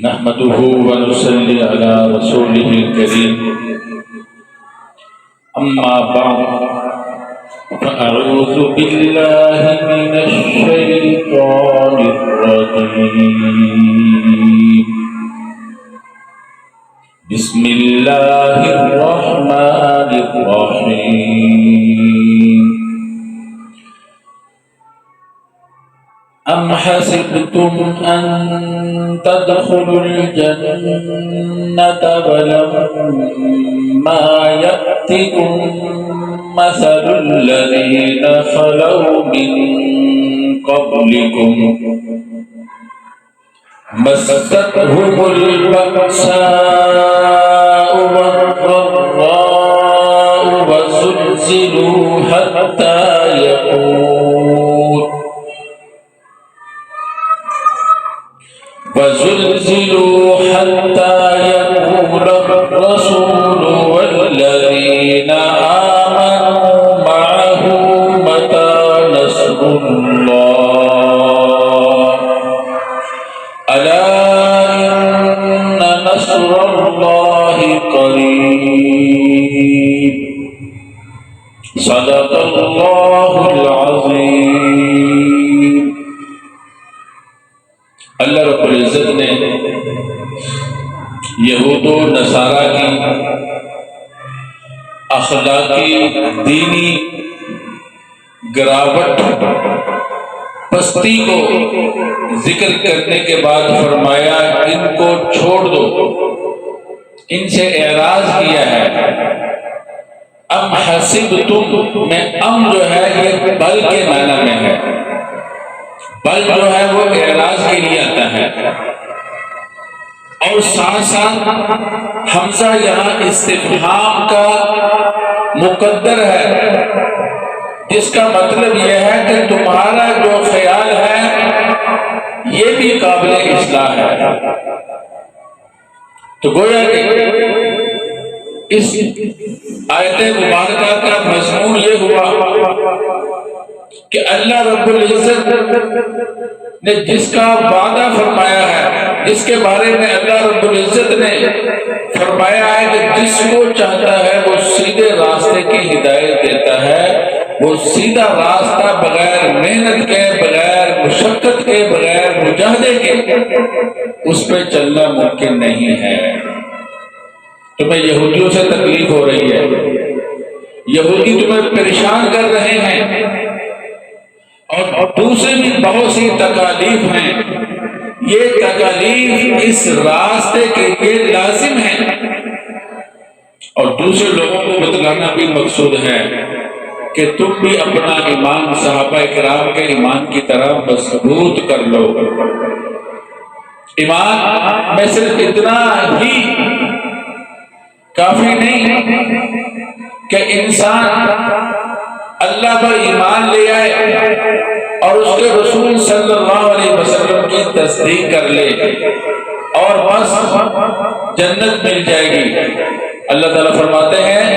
نحمده ونصلي على رسوله الكريم أما بعد فأعوذ بالله من الشيطان الرجيم بسم الله الرحمن الرحيم أم حسبتم أن تدخلوا الجنة ولما يأتكم مثل الذين خلوا من قبلكم مستهم البأساء والضراء وزلزلوا حتى يقول الرسول والذين آمنوا معه متى نصر الله ألا إن نصر الله قريب صدق الله العظيم۔ اللہ رب العزت نے یہود و نصارہ کی اخلاقی دینی گراوٹ پستی کو ذکر کرنے کے بعد فرمایا ان کو چھوڑ دو، ان سے اعراض کیا ہے۔ ام حسبتم میں ام جو ہے یہ بل کے معنی میں ہے، بل جو ہے وہ اعراض کے لیے آتا ہے، اور ساتھ ساتھ حمزہ یہاں استفہام کا مقدر ہے، جس کا مطلب یہ ہے کہ تمہارا جو خیال ہے یہ بھی قابل اصلاح ہے۔ تو گویا کہ اس آیت مبارکہ کا مضمون یہ ہوا کہ اللہ رب العزت نے جس کا وعدہ فرمایا ہے، جس کے بارے میں اللہ رب العزت نے فرمایا ہے کہ جس کو چاہتا ہے وہ سیدھے راستے کی ہدایت دیتا ہے، وہ سیدھا راستہ بغیر محنت کے، بغیر مشقت کے، بغیر مجاہدے کے اس پہ چلنا ممکن نہیں ہے۔ تمہیں یہودیوں سے تکلیف ہو رہی ہے، یہودی تمہیں پریشان کر رہے ہیں، اور دوسرے بھی بہت سی تکالیف ہیں، یہ تکالیف اس راستے کے لیے لازم ہے، اور دوسرے لوگوں کو بتلانا بھی مقصود ہے کہ تم بھی اپنا ایمان صحابہ کرام کے ایمان کی طرح مضبوط کر لو۔ ایمان میں صرف اتنا ہی کافی نہیں کہ انسان اللہ پر ایمان لے آئے اور اس کے رسول صلی اللہ علیہ وسلم کی تصدیق کر لے اور بس جنت مل جائے گی۔ اللہ تعالیٰ فرماتے ہیں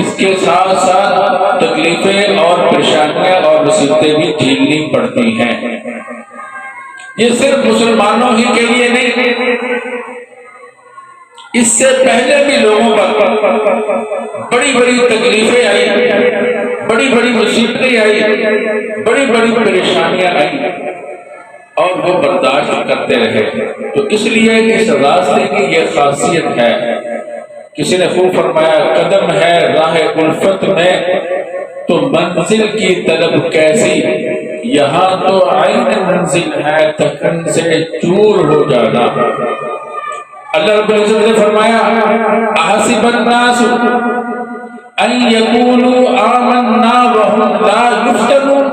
اس کے ساتھ ساتھ تکلیفیں اور پریشانیاں اور مصیبتیں بھی جھیلنی پڑتی ہیں۔ یہ صرف مسلمانوں ہی کے لیے نہیں، اس سے پہلے بھی لوگوں پر بڑی بڑی تکلیفیں آئی، بڑی بڑی مصیبتیں آئی، بڑی بڑی پریشانیاں آئی، اور وہ برداشت کرتے رہے۔ تو اس لیے اس راستے کی یہ خاصیت ہے۔ کسی نے خوب فرمایا قدم ہے راہ الفت میں تو منزل کی طلب کیسی، یہاں تو عین منزل ہے تکن سے چور ہو جانا۔ اللہ رب العزت نے فرمایا احسب الناس ان يقولوا آمنا وهم لا يفتنون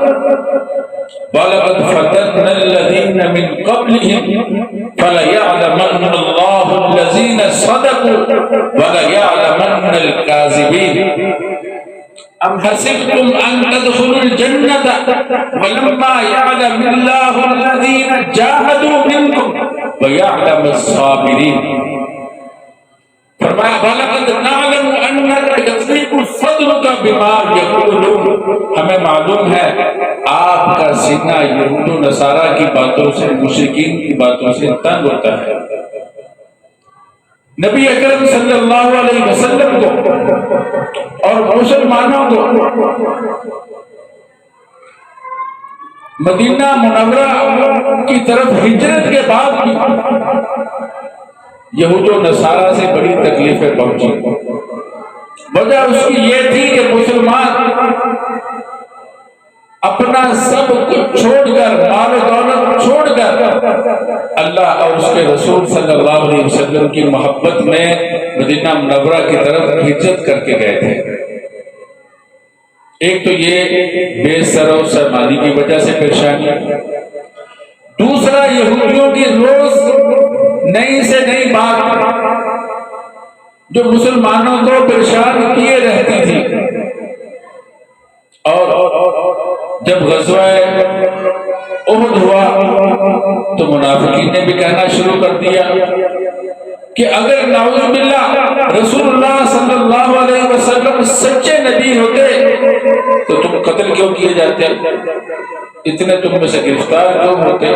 ولقد فتنا الذين من قبلهم فليعلمن الله الذين صدقوا وليعلمن الكاذبين ام حسبتم ان تدخلوا الجنة ولما يعلم الله الذين جاهدوا منكم ويعلم الصابرين۔ فرمایا وَلَقَدْ نَعْلَمُ أَنَّكَ يَضِيقُ صَدْرُكَ بِمَا يَقُولُونَ، ہمیں معلوم ہے آپ آپ کا سینہ یہود و نصارہ کی باتوں سے، مشرکین کی باتوں سے تنگ ہوتا ہے۔ نبی اکرم صلی اللہ علیہ وسلم کو اور مسلمانوں کو مدینہ منورہ کی طرف ہجرت کے بعد بھی یہود و نصارہ سے بڑی تکلیفیں پہنچی۔ وجہ اس کی یہ تھی کہ مسلمان اپنا سب کچھ چھوڑ کر، مال و دولت چھوڑ کر، اللہ اور اس کے رسول صلی اللہ علیہ وسلم کی محبت میں مدینہ منورہ کی طرف ہجرت کر کے گئے تھے۔ ایک تو یہ بے سر و سرمانی کی وجہ سے پریشانی، دوسرا یہودیوں کی روز نئی سے نئی بات جو مسلمانوں کو پریشان کیے رہتی تھی۔ اور جب غزوہ احد ہوا تو منافقین نے بھی کہنا شروع کر دیا کہ اگر نعوذ باللہ رسول اللہ صلی اللہ علیہ وسلم سچے نبی ہوتے تو تم قتل کیوں کیے جاتے، اتنے تم میں سے گرفتار کیوں ہوتے۔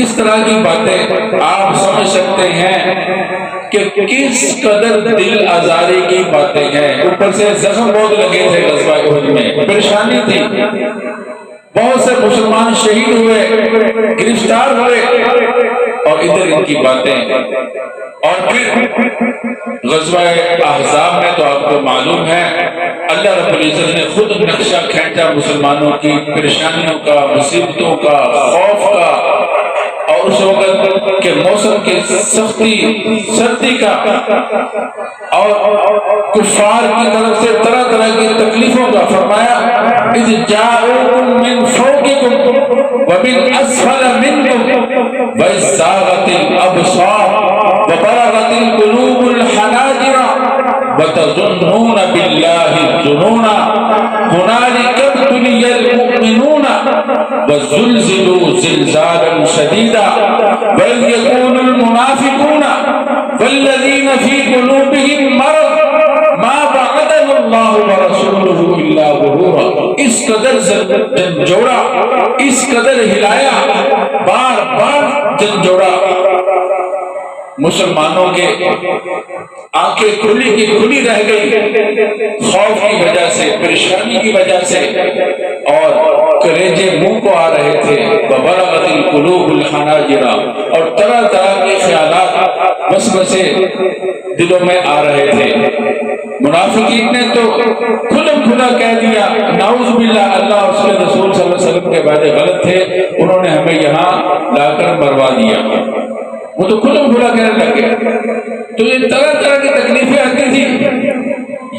اس طرح کی باتیں آپ سمجھ سکتے ہیں کہ کس قدر دل آزاری کی باتیں ہیں۔ اوپر سے زخم بہت لگے تھے غزوہ احد میں، پریشانی تھی، بہت سے مسلمان شہید ہوئے، گرفتار ہوئے، اور ادھر ان کی باتیں۔ اور پھر غزوہ احزاب میں تو آپ کو معلوم ہے اللہ رب العزت نے خود نقشہ کھینچا مسلمانوں کی پریشانیوں کا، مصیبتوں کا، خوف کا، اور اس وقت کے موسم کی سردی کا، اور کفار کی طرف سے طرح طرح کی تکلیفوں کا۔ فرمایا اذ جاءوکم من فوقکم ومن اسفل منکم واذ زاغت الابصار وبلغت القلوب الحناجر وتظنون باللہ الظنون هنالک ابتلی المؤمنون وزلزلوا زلزالا شدیدا وإذ يقول المنافقون والذين في قلوبهم مرض ما وعدنا الله ورسوله إلا غرورا۔ اس قدر جھنجھوڑا، اس قدر ہلایا، بار بار جھنجھوڑا، مسلمانوں کے آنکھیں کھلی کی کھلی رہ گئی خوف کی وجہ سے، پریشانی کی وجہ سے، اور کلیجے منہ کو آ رہے تھے۔ وبلغت القلوب الحناجر، اور طرح طرح کے خیالات وسوسے دلوں میں آ رہے تھے۔ منافقین نے تو کھلم کھلا کہہ دیا نعوذ باللہ اللہ اور اس کے رسول صلی اللہ علیہ وسلم کے وعدے غلط تھے، انہوں نے ہمیں یہاں لا کر مروا دیا۔ وہ تو کھلم کھلا کہنے لگے۔ تو یہ طرح طرح کی تکلیفیں آتی تھی۔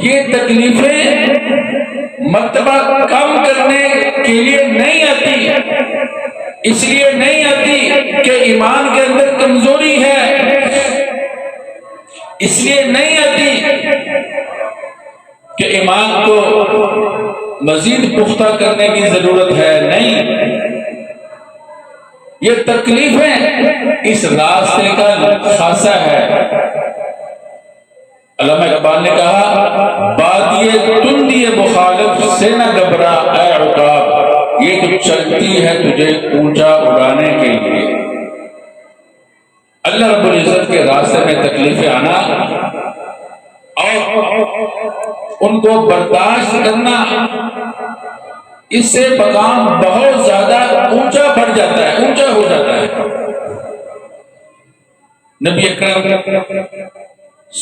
یہ تکلیفیں مرتبہ کم کرنے کے لیے نہیں آتی، اس لیے نہیں آتی کہ ایمان کے اندر کمزوری ہے، اس لیے نہیں آتی کہ ایمان کو مزید پختہ کرنے کی ضرورت ہے، نہیں، یہ تکلیفیں اس راستے کا خاصہ ہے۔ علامہ اقبال نے کہا بات یہ تندی مخالف سے نہ گھبرا اے عقاب، یہ تو چلتی ہے تجھے اونچا اڑانے کے لیے۔ اللہ رب العزت کے راستے میں تکلیفیں آنا اور ان کو برداشت کرنا، اس سے مقام بہت زیادہ اونچا بڑھ جاتا ہے، اونچا ہو جاتا ہے۔ نبی اکرم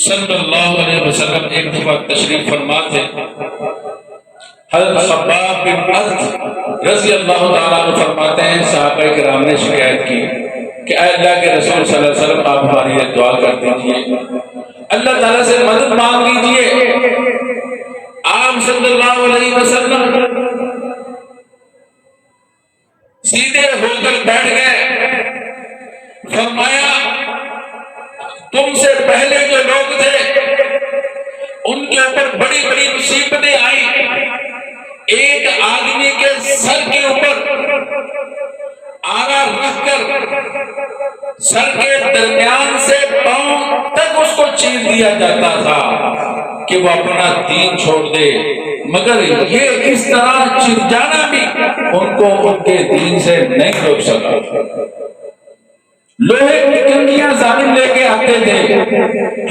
صلی اللہ علیہ وسلم ایک دفعہ تشریف فرما تھے، حضرت خباب بن ارد رضی اللہ تعالیٰ عنہ فرماتے ہیں صحابہ کرام نے شکایت کی کہ اے اللہ کے رسول صلی اللہ علیہ وسلم آپ ہماری لیے دعا کر دیجیے، اللہ تعالیٰ سے مدد مانگ لیجیے۔ آپ صلی اللہ علیہ وسلم سیدھے ہو کر بیٹھ گئے، فرمایا تم سے پہلے جو لوگ تھے ان کے اوپر بڑی بڑی مصیبتیں آئیں، ایک آدمی کے سر کے اوپر آرا رکھ کر سر کے درمیان سے پاؤں تک اس کو چیر دیا جاتا تھا کہ وہ اپنا دین چھوڑ دے، مگر یہ اس طرح چر جانا بھی ان کو ان کے دین سے نہیں روک سکا۔ لوہے کی کنگیاں ظالم لے کے آتے تھے،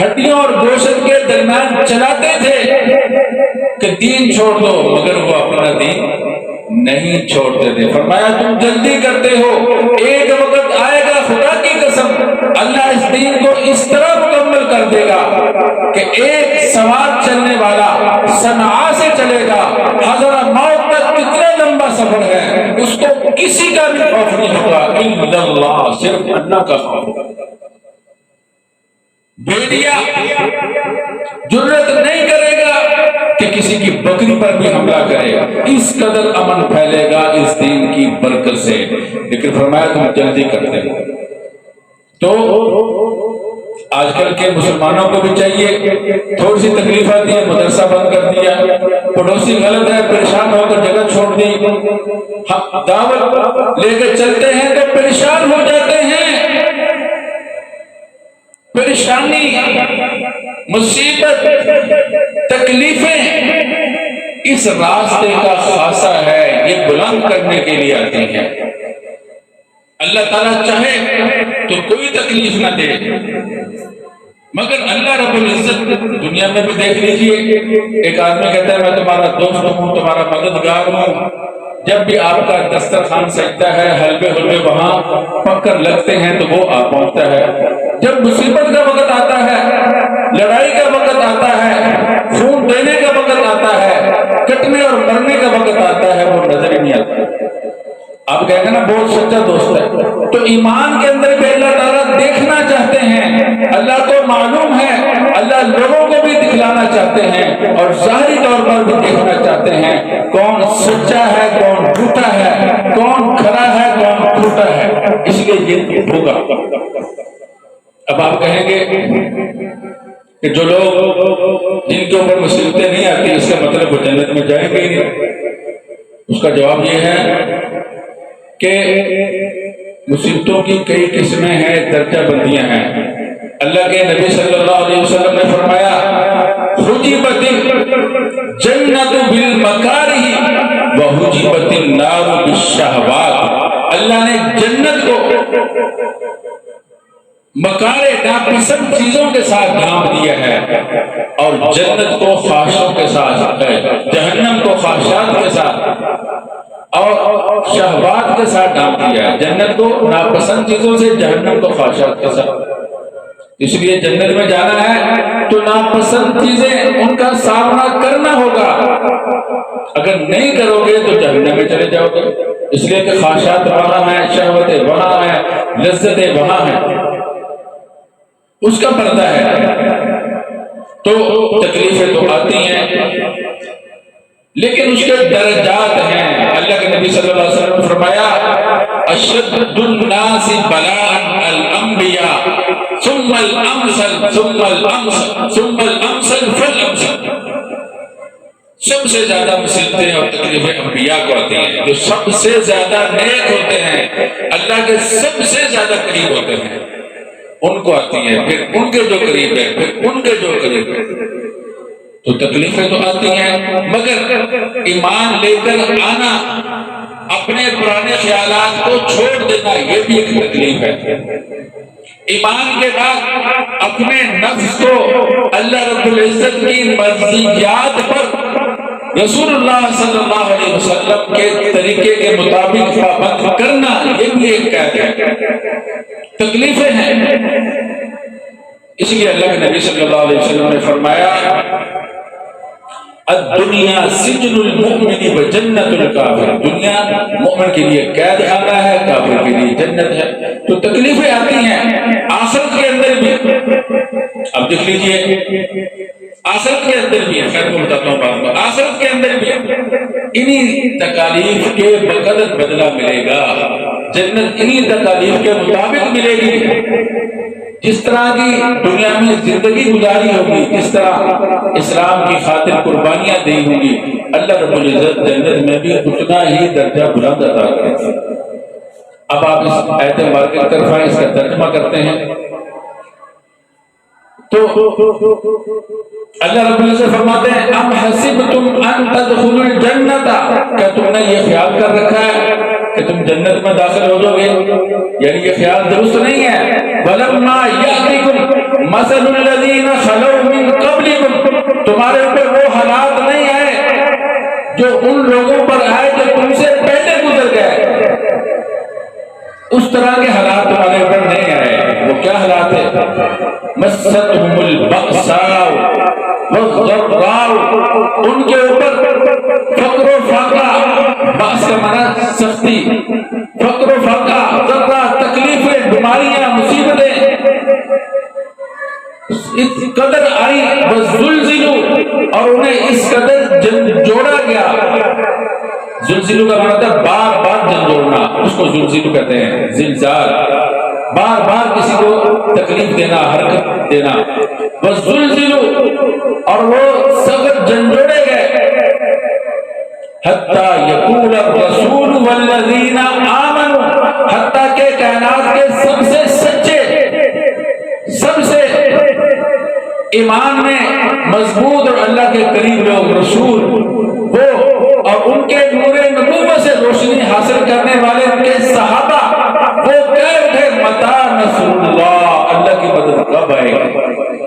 ہڈیوں اور گوشت کے درمیان چلاتے تھے کہ دین چھوڑ دو، مگر وہ اپنا دین نہیں چھوڑتے تھے۔ فرمایا تم جلدی کرتے ہو، ایک وقت آئے گا خدا کی قسم اللہ اس دین کو اس طرح مکمل کر دے گا کہ ایک سوار چلنے والا صنعاء سے چلے گا، حضرموت تک کتنا لمبا سفر ہے، اس کو کسی کا بھی خوف نہیں ہوگا، الا اللہ، صرف اللہ کا خوف ہوگا۔ بھیڑیا جرت نہیں کرے گا کہ کسی کی بکری پر بھی حملہ کرے گا، اس قدر امن پھیلے گا اس دین کی برکت سے۔ لیکن فرمایا تم جلدی کرتے ہو۔ تو آج کل کے مسلمانوں کو بھی چاہیے، تھوڑی سی تکلیف آتی ہے مدرسہ بند کر دیا، پڑوسی غلط ہے پریشان ہو کر جگہ چھوڑ دی، ہم دعوت لے کے چلتے ہیں تو پریشان ہو جاتے ہیں۔ پریشانی، مصیبت، تکلیفیں اس راستے کا خاصہ ہے، یہ بلند کرنے کے لیے آتی ہیں۔ اللہ تعالیٰ چاہے تو کوئی تکلیف نہ دے، مگر اللہ رب العزت دنیا میں بھی دیکھ لیجئے، ایک آدمی کہتا ہے میں تمہارا دوست ہوں، تمہارا مددگار ہوں، جب بھی آپ کا دسترخوان سجتا ہے، حلوے حلوے وہاں پک کر لگتے ہیں تو وہ آ پہنچتا ہے۔ جب مصیبت کا وقت آتا ہے، لڑائی کا وقت آتا ہے، خون دینے کا وقت آتا ہے، کٹنے اور مرنے کا وقت آتا ہے، وہ نظر ہی نہیں آتا۔ آپ کہیں گے نا بہت سچا دوست ہے، تو ایمان کے اندر بھی اللہ تعالیٰ دیکھنا چاہتے ہیں، اللہ کو معلوم ہے، اللہ لوگوں کو بھی دکھلانا چاہتے ہیں اور ظاہری طور پر بھی دیکھنا چاہتے ہیں کون سچا ہے، کون جھوٹا ہے، کون کھرا ہے، کون کھوٹا ہے، اس لیے یہ ہوگا۔ اب آپ کہیں گے کہ جو لوگ جن کے اوپر مصیبتیں نہیں آتی اس کا مطلب وہ جنت میں جائیں گے ہی نہیں۔ اس کا جواب یہ ہے کہ مصیبتوں کی کئی قسمیں ہیں، درجہ بندیاں ہیں۔ اللہ کے نبی صلی اللہ علیہ وسلم نے فرمایا حجبت الجنت بالمکارہ وحجبت النار بالشہوات۔ اللہ نے جنت کو مکارے ناپسند چیزوں کے ساتھ ڈھانپ دیا ہے اور جنت کو خواہشوں کے ساتھ، جہنم کو خواہشات کے ساتھ اور شہوات کے ساتھ ڈھانپ دیا ہے۔ جنت کو ناپسند چیزوں سے، جہنم کو خواہشات کے ساتھ۔ اس لیے جنت میں جانا ہے تو ناپسند چیزیں ان کا سامنا کرنا ہوگا، اگر نہیں کرو گے تو جہنم میں چلے جاؤ گے۔ اس لیے کہ خواہشات وہاں ہیں، شہوتیں وہاں ہیں، لذتیں وہاں ہیں، اس کا پردہ ہے۔ تو تکلیفیں تو آتی ہیں لیکن اس کے درجات ہیں۔ اللہ کے نبی صلی اللہ علیہ وسلم نے فرمایا اشد الناس بلاء الانبیاء ثم الامثل ثم الامثل ثم الامثل فالامثل۔ سب سے زیادہ مصیبتیں اور تکلیفیں انبیاء کو آتی ہیں، جو سب سے زیادہ نیک ہوتے ہیں، اللہ کے سب سے زیادہ قریب ہوتے ہیں، ان کو آتی ہیں، پھر ان کے جو قریب ہے، پھر ان کے جو قریب ہے۔ تو تکلیفیں تو آتی ہیں، مگر ایمان لے کر آنا، اپنے پرانے خیالات کو چھوڑ دینا، یہ بھی ایک تکلیف ہے۔ ایمان کے بعد اپنے نفس کو اللہ رب العزت کی مرضیات پر رسول اللہ صلی اللہ علیہ وسلم کے طریقے کے مطابق پابند کرنا، یہ بھی ایک قید ہے۔ تکلیفیں ہیں، اس لیے اللہ کے نبی صلی اللہ علیہ وسلم نے فرمایا الدنیا سجن المؤمن و جنت الکافر۔ دنیا مومن کے لیے قید خانہ ہے، کافر کے لیے جنت ہے۔ تو تکلیفیں آتی ہیں آخرت کے اندر بھی۔ اب دیکھ لیجئے آخرت کے اندر بھی، خیر کو بتاتا ہوں بات کو، آخرت کے اندر بھی انہی تکالیف کے بقدر بدلہ ملے گا۔ جنت انہی تکالیف کے مطابق ملے گی، جس طرح کی دنیا میں زندگی گزاری ہوگی، جس طرح اسلام کی خاطر قربانیاں دی ہوں گی، اللہ رب العزت جنت میں بھی اتنا ہی درجہ بلند عطا کرے گا۔ اب آپ اس آیت مبارکہ کی طرف آئیں، اس کا ترجمہ کرتے ہیں۔ تو اللہ رب العزت فرماتے ہیں ام حسبتم ان تدخلوا الجنت، کیا تم نے یہ خیال کر رکھا ہے کہ تم جنت میں داخل ہو جاؤ گے؟ یعنی یہ خیال درست نہیں ہے. ولما یاتکم مثل الذین خلوا من قبلکم، تمہارے اوپر وہ حالات نہیں آئے جو ان لوگوں پر آئے جو تم سے پہلے گزر گئے. اس طرح کے حالات تمہارے اوپر نہیں آئے. وہ کیا حالات ہے؟ مستہم البأساء والضراء، ان کے اوپر فقر و فاقہ، بأس کا معنی سختی، فقر و فاقہ، ضرہ، تکلیفیں، بیماریاں، مصیبتیں اس قدر آئی. وزلزلوا، اور انہیں اس قدر جھنجھوڑا گیا. زلزلوں کا معنی ہے بار بار جھنجھوڑنا، اس کو زلزلوں کہتے ہیں. زلزال بار بار کسی کو تکلیف دینا، حرکت دینا. وزلزلوا، اور وہ سخت جھنجھوڑے گئے. حتی یقول الرسول والذین آمنوا، حتی کہ کائنات کے سب سے سچے، سب سے ایمان میں مضبوط اور اللہ کے قریب لوگ، رسول وہ اور ان کے نور نبوت سے روشنی حاصل کرنے والے ان کے صحابہ، وہ کہہ اٹھے متی نصر اللہ، اللہ کی مدد کب آئے گی؟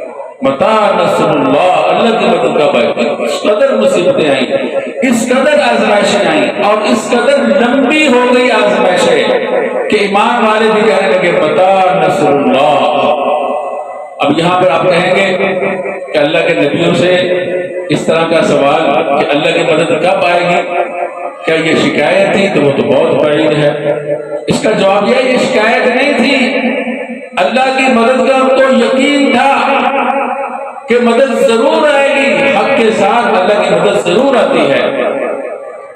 متی نصر اللہ، اللہ کی مدد کب آئے گی؟ اس قدر مصیبتیں آئیں، اس قدر آزمائشیں آئیں، اور اس قدر لمبی ہو گئی آزمائشیں کہ ایمان والے بھی کہنے لگے متی نصر اللہ. اب یہاں پر آپ کہیں گے کہ اللہ کے نبیوں سے اس طرح کا سوال کہ اللہ کی مدد کب آئے گی، کیا یہ شکایت تھی؟ تو وہ تو بہت بعید ہے. اس کا جواب یہ شکایت نہیں تھی، اللہ کی مدد کا ان کو یقین تھا کہ مدد ضرور آئے گی. حق کے ساتھ اللہ کی مدد ضرور آتی ہے،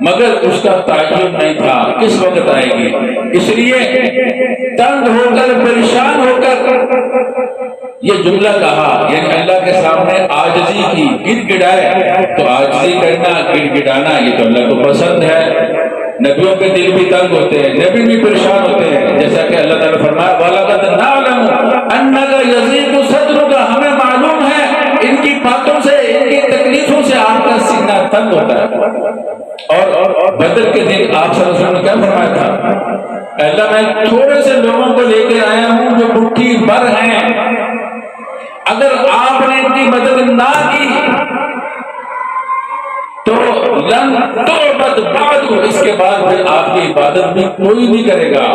مگر اس کا تعین نہیں تھا کس وقت آئے گی. اس لیے تنگ ہو کر، پریشان ہو کر یہ جملہ کہا، یعنی اللہ کے سامنے عاجزی کی، گڑ گڑائے. تو عاجزی کرنا، گڑ گڑانا یہ تو اللہ کو پسند ہے. نبیوں کے دل بھی تنگ ہوتے ہیں، نبی بھی پریشان ہوتے ہیں، جیسا کہ اللہ تعالیٰ فرمایا وَلَقَدْ نَعْلَمُ أَنَّكَ يَضِيقُ صَدْرُكَ، ہمیں معلوم ہے ان کی باتوں سے، ان کی تکلیفوں سے آپ کا سینہ تنگ ہوتا ہے. اور بدر کے دن آپ صلی اللہ علیہ وسلم نے کیا فرمایا تھا؟ اللہ میں تھوڑے سے لوگوں کو لے کے آیا ہوں جو مٹھی بھر ہیں، اگر آپ نے ان کی مدد نہ کی تو لن تعبد بعد، اس کے بعد پھر آپ کی عبادت بھی کوئی نہیں کرے گا،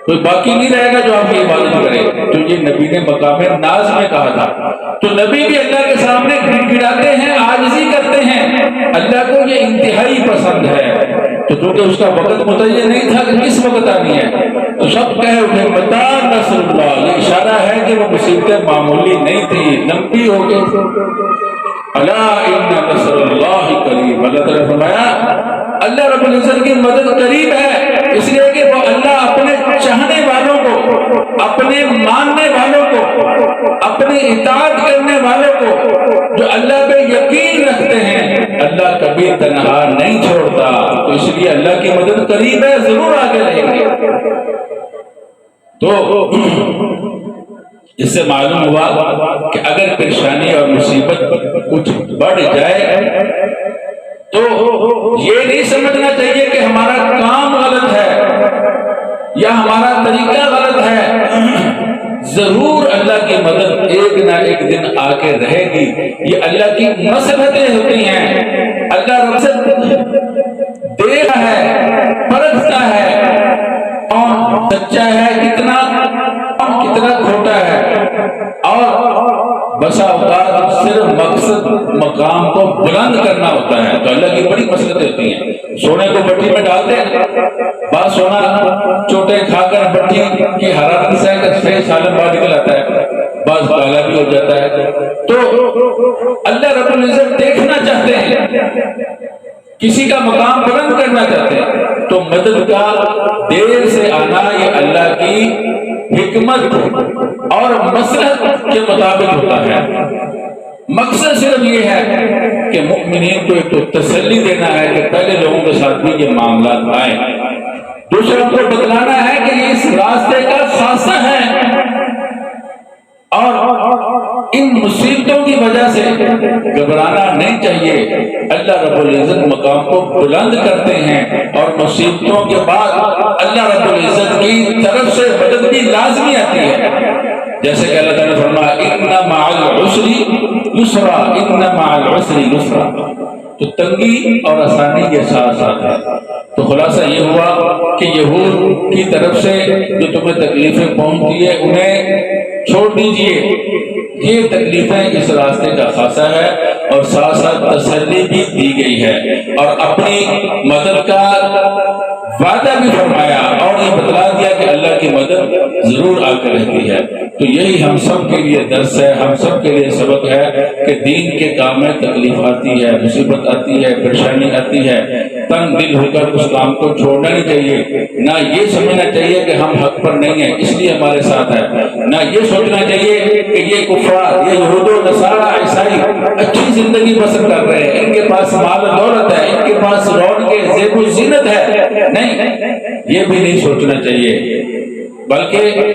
کوئی باقی نہیں رہے گا جو آپ کی عبادت کرے. تو یہ نبی نے مقام ناز میں کہا تھا. تو نبی بھی اللہ کے سامنے گڑ گڑاتے ہیں، عاجزی کرتے ہیں. اللہ کو یہ انتہائی پسند ہے. تو کیونکہ اس کا وقت متعین نہیں تھا کہ کس وقت آنی ہے، تو سب کہہ اٹھے متی نصر اللہ. یہ اشارہ ہے کہ وہ مصیبتیں معمولی نہیں تھی، لمبی ہو گئی تھی. الا ان نصر اللہ قریب، اللہ تعالیٰ نے فرمایا اللہ رب العزت کی مدد قریب ہے. اس لیے کہ وہ اللہ اپنے چاہنے والوں کو، اپنے ماننے والوں کو، اپنی اطاعت کرنے والوں کو، جو اللہ پہ یقین رکھتے ہیں، اللہ کبھی تنہا نہیں چھوڑتا. تو اس لیے اللہ کی مدد قریب ہے، ضرور آگے رہیں گے. تو اس سے معلوم ہوا کہ اگر پریشانی اور مصیبت کچھ بڑھ جائے تو یہ نہیں سمجھنا چاہیے کہ ہمارا کام غلط ہے یا ہمارا طریقہ غلط ہے. ضرور اللہ کی مدد ایک نہ ایک دن آ کے رہے گی. یہ اللہ کی مصلحتیں ہوتی ہیں. اللہ رب سے دیکھتا ہے، پرکھتا ہے کون سچا ہے، کتنا کھوٹا ہے. اور بسا اوقات صرف مقصد مقام کو بلند کرنا ہوتا ہے. تو اللہ کی بڑی مصلحتیں ہوتی ہیں. سونے کو بٹھی میں ڈالتے ہیں، بعض سونا چوٹے کھا کر بٹھی کی حرارت سے صحیح سالم باہر نکل آتا ہے، بعض کالا بھی ہو جاتا ہے. تو اللہ رب العزت دیکھنا چاہتے ہیں، کسی کا مقام بلند کرنا چاہتے ہیں. تو مدد کا دیر سے آنا یہ اللہ کی حکمت اور مصلحت کے مطابق ہوتا ہے. مقصد صرف یہ ہے کہ مؤمنین کو ایک تو تسلی دینا ہے کہ پہلے لوگوں کے ساتھ بھی یہ معاملات آئیں. دوسروں کو بتلانا ہے کہ یہ اس راستے کا خاصہ ہے اور ان مصیبتوں کی وجہ سے گھبرانا نہیں چاہیے۔ اللہ رب العزت مقام کو بلند کرتے ہیں اور مصیبتوں کے بعد اللہ رب العزت کی طرف سے مدد بھی لازمی آتی ہے، جیسے کہ اللہ تعالیٰ نے فرمایا ان مع العسر یسرا، ان مع العسر یسرا، تو تنگی اور آسانی کے ساتھ ساتھ ہے۔ تو خلاصہ یہ ہوا کہ یہود کی طرف سے جو تمہیں تکلیفیں پہنچتی ہے انہیں چھوڑ دیجئے، یہ تکلیفیں اس راستے کا خاصہ ہے، اور ساتھ ساتھ تسلی بھی دی گئی ہے، اور اپنی مدد کا وعدہ بھی فرمایا اور یہ بتلا دیا کہ اللہ کی مدد ضرور آ کر رہتی ہے۔ تو یہی ہم سب کے لیے درس ہے، ہم سب کے لیے سبق ہے کہ دین کے کام میں تکلیف آتی ہے، مصیبت آتی ہے، پریشانی آتی ہے، تنگ دل ہو کر اس کام کو چھوڑنا نہیں چاہیے، نہ یہ سمجھنا چاہیے کہ ہم حق پر نہیں ہیں اس لیے ہمارے ساتھ ہے، نہ یہ سوچنا چاہیے کہ یہ کفار، یہ یہود و نصارہ عیسائی اچھی زندگی بسر کر رہے ہیں، ان کے پاس مال و دولت ہے، ان کے پاس رونق زیب و زینت ہے، نہیں، یہ بھی نہیں سوچنا چاہیے، بلکہ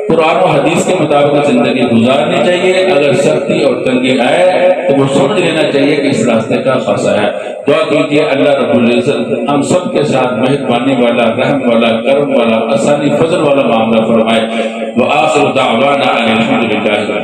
قرآن و حدیث کے مطابق زندگی گزارنی چاہیے۔ اگر سختی اور تنگی آئے تو وہ سمجھ لینا چاہیے کہ اس راستے کا خاصہ ہے۔ دعا کیجیے اللہ رب العزت ہم سب کے ساتھ مہربانی والا، رحم والا، کرم والا، آسانی فضل والا معاملہ فرمائے۔ وآخر دعوانا ان الحمد للہ۔